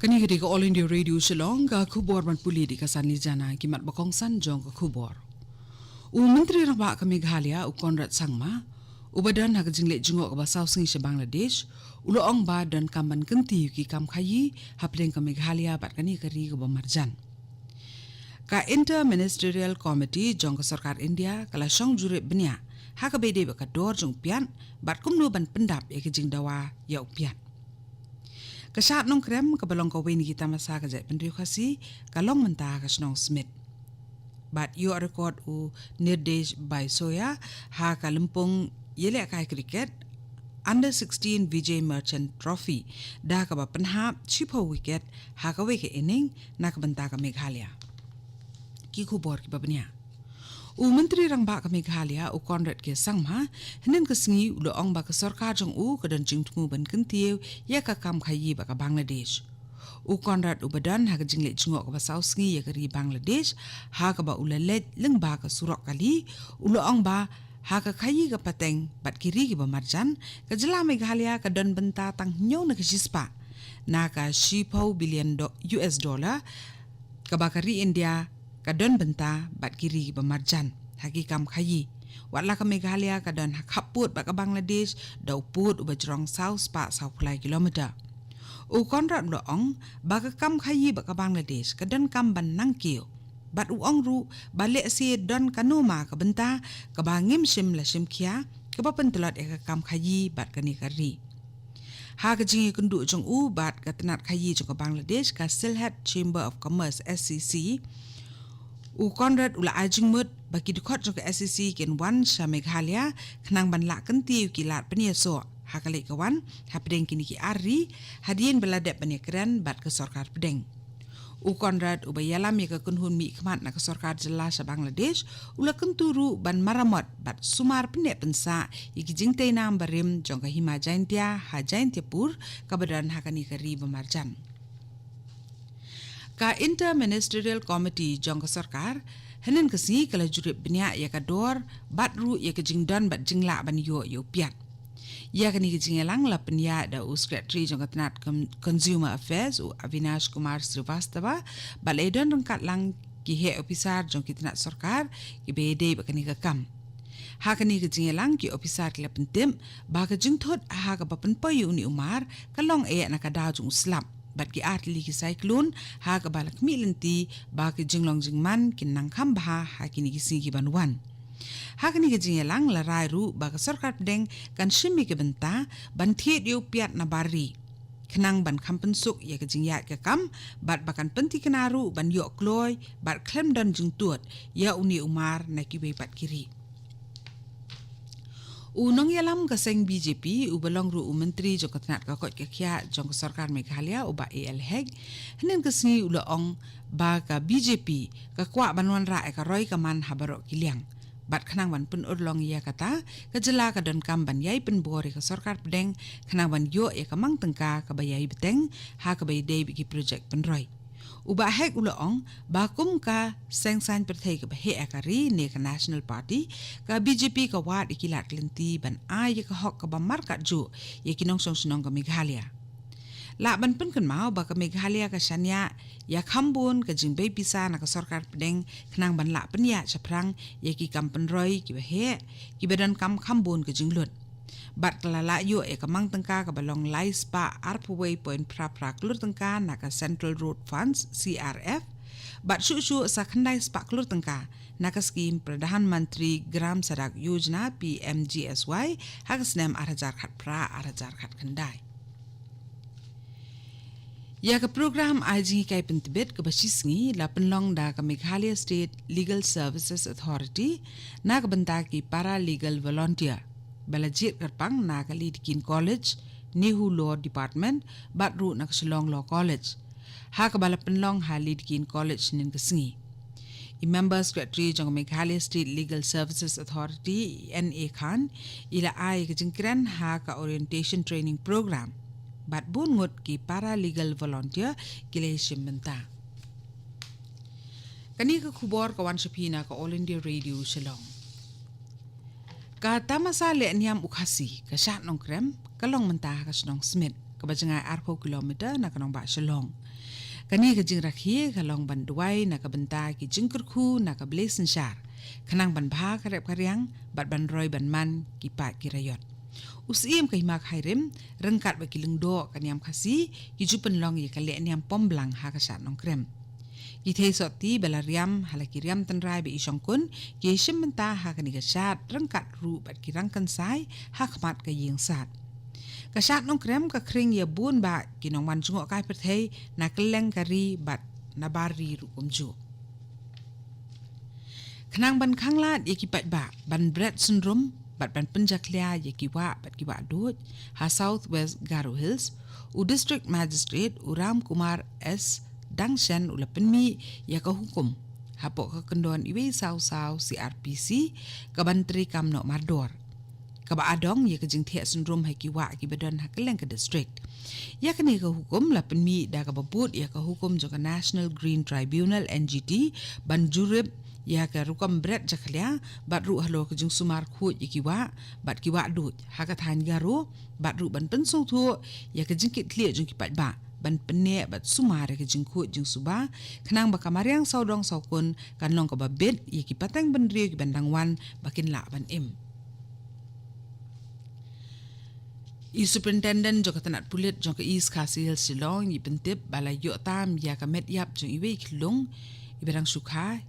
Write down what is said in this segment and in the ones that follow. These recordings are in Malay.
Kani kiti ka All India Radio Shillong ka khubor man puli di kasan li jana kimat bakong san jong ka khubor. Menteri Raba ka Meghalaya Konrad Sangma ubadan ha jingle jingok ka basaw singi sa Bangladesh uloong ba dan kamban kenti ki kam khayi hapleng ka Meghalaya bat kani kari ka bamarjan. Ka Inter-Ministerial Committee jong ka Sarkar India kala syong jure benya ha ka bede ba ka dor jong pian bat kumno ban pendap ya jing dawa ya pian. Kasat nong krem kabalong kawin kita masa kajat pendiri Khasi kalong mentah kasnong Smith. But you record u nirdesh by Soya ha kalimpong yele kai cricket under 16 Vijay Merchant Trophy dah ka penhap chipo wicket ha ka weke inning na kabanta ka Meghalaya. Ki khubor ki babnya. Menteri Rangba ka Meghalaya Konrad ke Sangma henen ka singi uloong ba ka sarkar jong ka dan jingtmu ban kentieu ya ka kam khayi ba ka Bangladesh. Konrad badan ha ka jingle jingok ka basaw singi ya ka ri Bangladesh ha ka ba ulalet leng ba ka surok kali uloong ba ha ka khayi ka pateng bat kiri ki ba marjan ka jela Meghalaya ka dan benta tang nyaw na ka sispa na ka $10 billion US dollar ka ba ka ri India kadon benta bat kiri bamarjan hagi kam khayi watla ka Meghalaya kadon hakaput ba ka Bangladesh daw put ubajrong south pa south plai kilometer Konrad loong ba ka kam khayi ba ka Bangladesh kadon kam ban nangkio bat uong ru balik si don kanuma ka benta ka bangim sim la sim kia ka ba pentelot ka kam khayi bat kani kari ha ka jingi kundu jong bat ka tenat khayi jong ka Bangladesh ka Silhat Chamber of Commerce SCC Konrad ula ajing mut bagi dukot jong ke SCC ken wan sa Meghalaya kenang ban lak kenti kilat penia so hakale kawan hapdeng kini ki ari hadien beladep penia keren bat ke sarkar pedeng Konrad ubayalam ya ke kunhun mi khmat na ke sarkar jela sa Bangladesh ula kenturu ban maramot bat sumar penia pensa iki jingtei nam barim jong ke hima jaintia ha jaintia pur kabadan hakani kari bamarjan Ka Inter-Ministerial Committee jong ka sarkar henen kasi kala jurip benya ya ka dor bat ru ya ka jingdon bat jingla ban yo piat ya kani ka jingelang la penya da secretary jong ka tenat Consumer Affairs Avinash Kumar Srivastava baledon rengkat lang ki he officer jong ki tenat sarkar ki bede ba kani ka kam ha kani ka jingelang ki officer kala pentim ba ka jingthot ha ka bapen payu ni Umar kalong na ka da jong slap bat ki atli ki cyclone ha ka balak milenti ba ki jinglong jingman kinang khamba ha kini ki singi banwan ha kini ki jingelang la rairu ba ka sarkar pedeng kan shimi ki benta ban thiet yo piat na bari kenang ban kampensuk ya ka jingya ka kam bat bakan penti kenaru ban yo kloy bat klem dan jingtuat ya uni Umar na ki be pat kiri Unong yalam kaseng BJP ubalong ru menteri jong katnat ka kot kya jong sarkar Meghalaya uba AL Heg henen kasni ulaong ba ka BJP ka kwa banwan ra ka roy ka man habaro kiliang bat khanang ban pun urlong ya kata ka jela ka don kam ban yai pen bore ka sarkar pedeng khanang ban yo ya ka mang tengka ka bayai beteng ha ka bay dei bi project pen roy Uba hek ulaong bakum ka sengsan perthai ka bahe akari ne ka National Party ka BJP ka wat ikilat lenti ban ay ka hok ka bamar ka ju ye kinong song ka Meghalaya. La ban pun kan mau ba ka Meghalaya ka shanya ya khambun ka jingbei pisa na ka sarkar pedeng khnang ban la penya chaprang ye ki kampen roy ki bahe ki badan kam khambun ka jinglut. Bat kalala yo kamang tengka ka balong lai spa arpaway point pra klur tengka na ka Central Road Funds CRF bat shu sa khandai spa klur tengka na ka scheme Pradhan Mantri Gram Sadak Yojana PMGSY hagasnem arajar khat pra arajar khat khandai Ya ka program IG kay pentibet ka basisngi la penlong da ka Meghalaya State Legal Services Authority na ka banta ki para legal volunteer Balajit Karpang na Kalidikin College, Nihu Law Department, Batru na Shillong Law College. Ha kabalapanlong ha Lidikin College nin kasingi. I-member secretary jong Meghalaya State Legal Services Authority, N.A. Khan, ila ay kajingkiran ha ka orientation training program. Bat bungot ki para legal volunteer kilay simbenta. Kani ka kubor kawan sapina ka All India Radio Shillong. Ka tamasa le niam Khasi ka shat nong krem kalong mentah ka Smith ka bajanga 4 kilometer na kanong ba Shillong Kani ka jing rakhi kalong banduai na ka benta ki jingkurku na ka blesen syar. Kanang ban bha karep karyang bat ban roy ban man ki pat ki rayot. Usim ka himak hairim rengkat ba ki lengdo kaniam khasi ki jupen long ye ka le niam pomblang ha ka sat nong krem. Ki thei soti belariam halakiriam tanrai be isong kun ki shim benta ha ka ni ka sat rengkat ru bat ki rangkan sai ha kmat ka yeng sat. Kasat nong krem ka kring ya bun ba kinong wan jungok kai perthei na keleng kari bat na bari rukumju. Kanang ban khanglat ye ki pat ba ban Brett syndrome bat ban penjaklia ye ki wa bat ki wa dut ha Southwest Garo Hills u District Magistrate Uram Kumar S Dangshan ula penmi ya ka hukum hapo ka kendon iwe saw CRPC ka bantri kam no mardor. Kaba adong ye kajing thia syndrome hai kiwa ki badan ha keleng ka district ya kani ka hukum la penmi da ka babut ya ka hukum jo ka National Green Tribunal NGT ban jurib ya ka rukam Brett jaklia bat ru halo kajing sumar khu ye kiwa bat kiwa dut ha ka than garo bat ru ban pensung thu ya kajing kit clear jung ki pat ba ban penne bat sumar ka jing khu jing suba khanang ba kamariang saudong saukun kan long ka babet ye ki patang ban ri ki bandang wan bakin la ban im. Superintendent jo katanat pulit jo ka East Khasi Shillong i pentip balay yo tam ya ka met yap jo iwe Khilong iberang sukha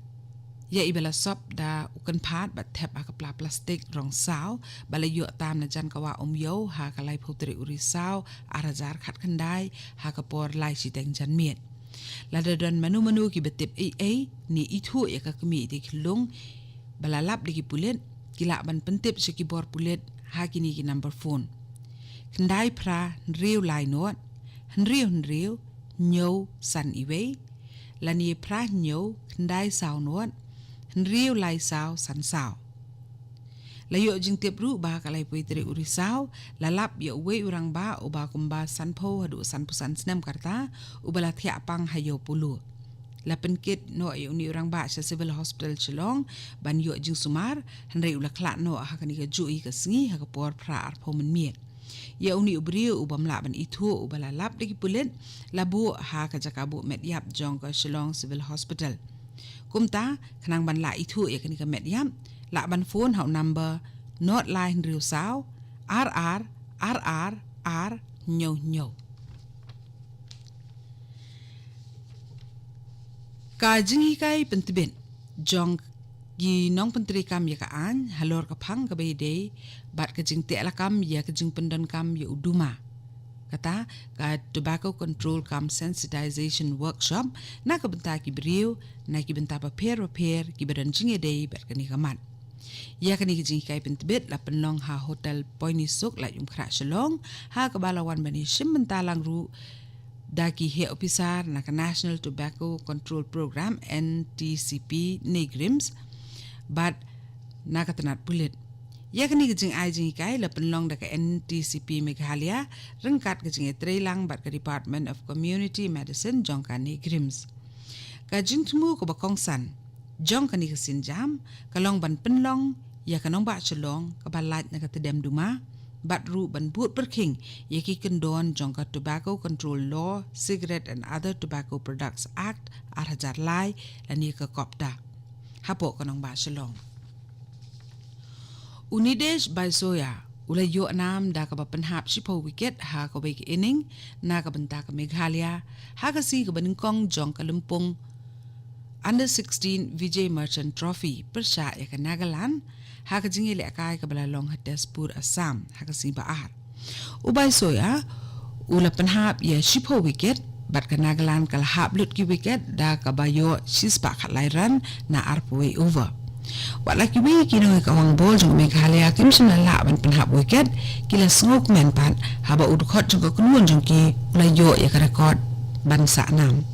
ya ibela sop da ukan pat bat tep ha ka plastik rong saw balay yo tam na jan kawa yo ha ka lai putri uri saw arajar khat khandai ha ka por lai si teng jan miet ladadon manu ki betip ni itu ya ka kemi di Khilong balalap di pulit kila ban pentip si ki bor pulit ha kini ki number phone Kendai pra nriu lai not, nriu nyo san iwe, lani pra nyo kendai sao not, nriu lai sao san sao. Layo jing tip ru ba kalai puitri uri sao, lalap ya uwe urang ba uba kumba san po hadu san pusan senam karta, ubala tiak pang hayo pulu. Lapen kit no ay uni urang ba sa Civil Hospital Shillong, ban yo jing sumar, nriu laklak no hakani ka jui ka sengi haka por pra arpo menmiet. Ya uni ubrio ubam laban itu ubala lap digi pulit labu ha ka jakabu met yap jong ka Shillong Civil Hospital. Kumta kanang ban la itu ya kani ka met yap la ban phone hau number not line riu sao RR nyo. Ka jingi kai pentibin jong gi nong pentri kam ya kaan halor ka phang ka beide bat ka jing te lakam ya ka jing pendan kam ya uduma kata ka tobacco control kam sensitization workshop na ka benta ki brio na ki benta paper ki badan jinge dei bat ka ni kamat ya ka ni jing kai pentibit la penlong ha hotel Poinisuk la yum khra Shillong ha ka balawan bani shim benta lang ru daki he officer na ka National Tobacco Control Program NTCP Negrims but nakatanat pulit ya kani gijing ai jing kai la penlong da ka NTCP Meghalaya rengkat gijing trailang bat ka Department of Community Medicine jong ka Negrims ka jing tumu ko bakongsan jong kani ka sinjam kalong ban penlong ya kanong ba Shillong ka balat na ka tedem duma bat ru ban but perking ya ki kendon jong ka Tobacco Control Law Cigarette and Other Tobacco Products Act arhajar lai lani ka kopda hapo kanong ba Shillong. Unides by Soya, ulay yo nam da ka bapanhap si po wicket ha ka wake inning na ka banta ka Meghalaya ha ka si ka baningkong jong kalumpong Under 16 Vijay Merchant Trophy persya ya ka Nagaland ha ka jingili akay ka balalong Hatespur Assam ha ka si baar. Ubay Soya, ula panhap ya si po wicket bat ka Nagaland kalahap lut ki wicket da ka bayo sispa katlairan na arpaway over. Wala ki wi kinong ikawang bol jong Meghalaya kim sinala ban panhap wicket kila sngok men pan haba udukot jong kakunuan jong ki ulayo ya ka rekod bansa nam.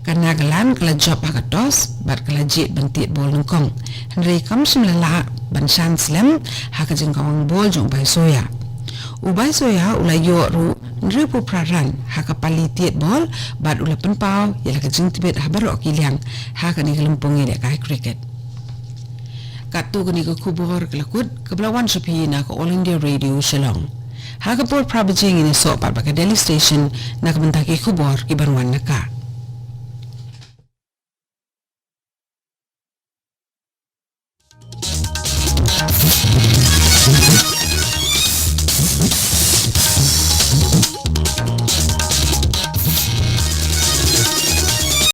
Ka Nagaland kala job ha ka tos bat kala jit bantit bol nungkong. Henry kam sinala ban shan slam ha ka jing kawang bol jong bay soya. Ubay soya ulayo ru nripu praran ha ka palitiet bol bat ula penpau yala ka jing tibet ha barok kiliang ha ka ni kalumpong ya ka cricket. Katu kani ka kubor kelakut kebelawan sepi na ka All India Radio Shillong. Ha ka por prabajing ini so pat baka Delhi Station na ka bentaki kubor ki barwan na ka.